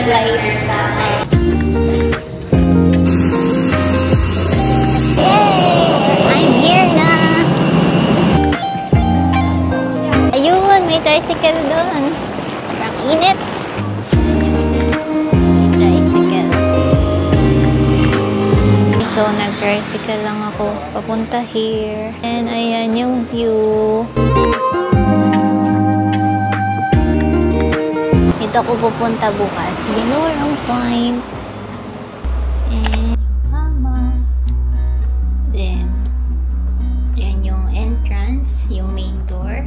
flight. I'm here na! Ayun, may tricycle doon. Parang init. May tricycle. So, nag-tricycle lang ako papunta here. And ayan yung view. Dito ako pupunta bukas. Binurong Point. And mama. Then, yan yung entrance, yung main door.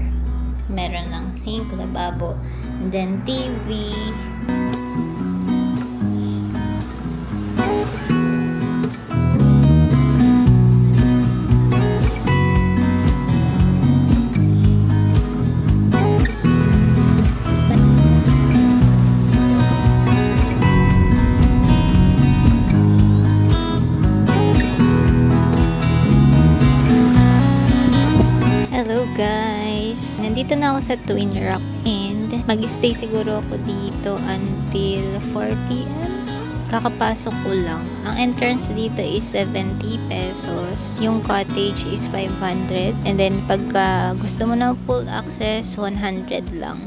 Tapos meron lang sink, lababo. And then TV. Guys, nandito na ako sa Twin Rock and mag-stay siguro ako dito until 4 PM. Kakapasok ko lang. Ang entrance dito is 70 pesos. Yung cottage is 500. And then pagka gusto mo na full access, 100 lang.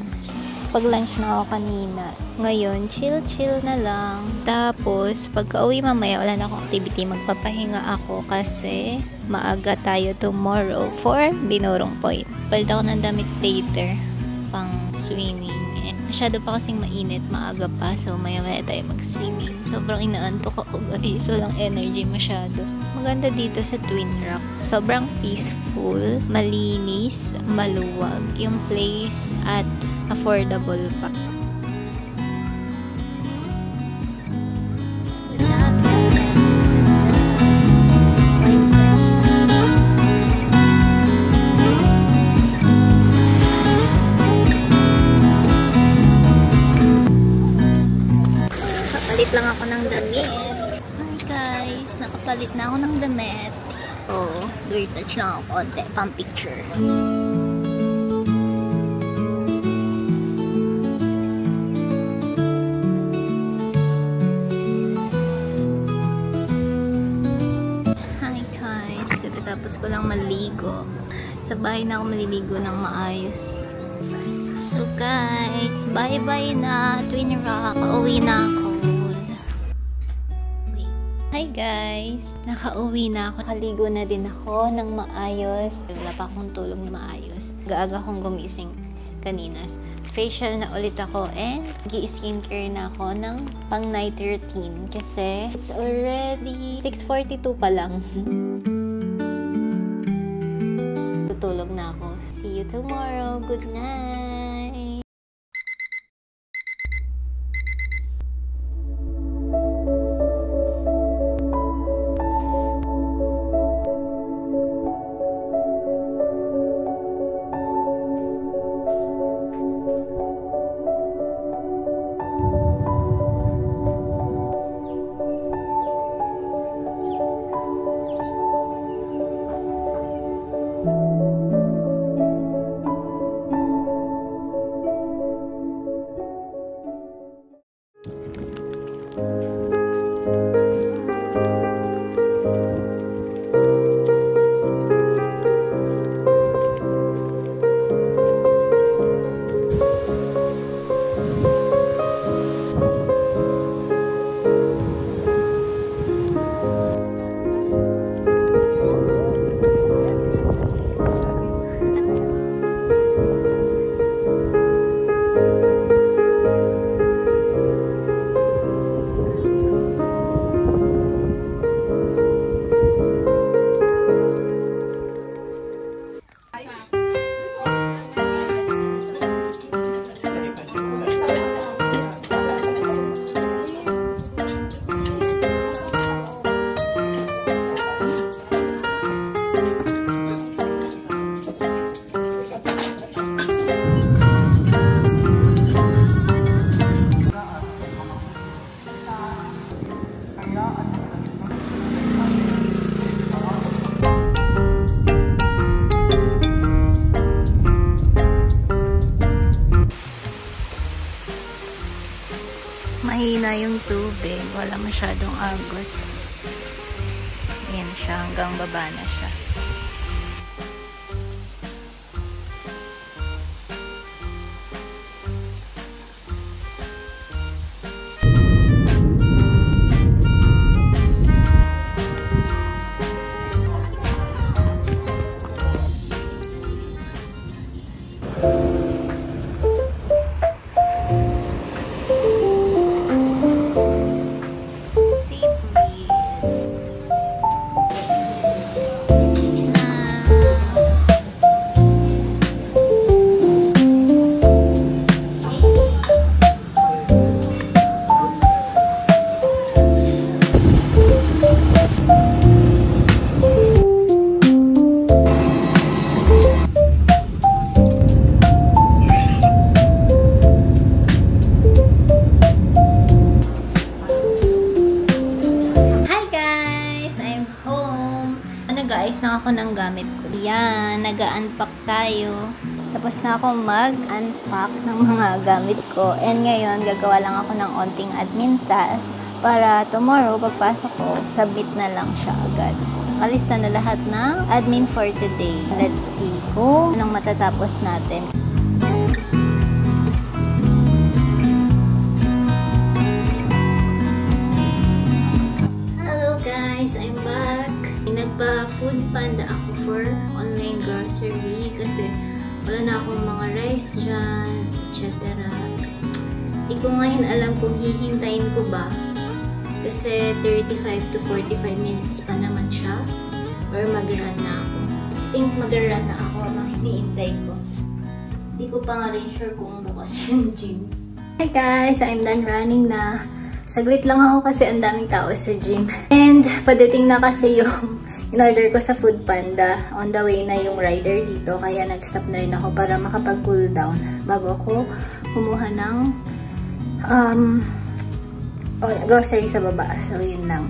Pag-lunch na ako kanina. Ngayon, chill-chill na lang. Tapos, pagka-uwi mamaya, wala na akong activity. Magpapahinga ako kasi maaga tayo tomorrow for Binurong Point. Palit ako ng damit later pang swimming. Masyado pa kasing mainit, maaga pa. So, maya-maya tayo mag-swimming. Sobrang inaantok ako guys. Walang energy masyado. Maganda dito sa Twin Rock. Sobrang peaceful, malinis, maluwag yung place at affordable pa. Nakapalit lang ako ng damit. Hi guys, nakapalit na ako ng damit. Oh, retouch na ako konti, pang picture. Tapos ko lang maligo. Sa bahay na ako maliligo ng maayos. So guys, bye-bye na Twin Rock. Pauwi na ako. Wait. Hi guys, nakauwi na ako. Nakaligo na din ako ng maayos. Wala pa akong tulog na maayos. Gaaga akong gumising kanina. Facial na ulit ako and gi-skincare na ako ng pang night routine kasi it's already 6:42 pa lang. Tulog na ako. See you tomorrow. Good night. na yung tubig. Wala masyadong agos. Ayan siya, hanggang baba na siya. Nag-aayos na ako ng gamit ko. Yan, nag-unpack tayo. Tapos na ako mag-unpack ng mga gamit ko. And ngayon, gagawa lang ako ng onting admin task para tomorrow, pagpasok ko, submit na lang siya agad. Alista na lahat ng admin for today. Let's see kung anong matatapos natin. Hello guys, I'm back. Nagpa-food panda ako for online grocery kasi wala na akong mga rice dyan, etc. Hindi ko ngayon alam kung hihintayin ko ba kasi 35 to 45 minutes pa naman siya or mag-run na ako. I think mag-run na ako habang hinihintay ko. Hindi ko pa nga rin sure kung bukas yung gym. Hi guys! I'm done running na. Saglit lang ako kasi ang daming tao sa gym. And padating na kasi yung in-order ko sa Food Panda. On the way na yung rider dito. Kaya nag-stop na rin ako para makapag-cool down bago ako kumuha ng grocery sa baba. So, yun lang.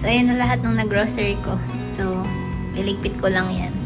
So, ayan na lahat ng nag-grocery ko. So, iligpit ko lang yan.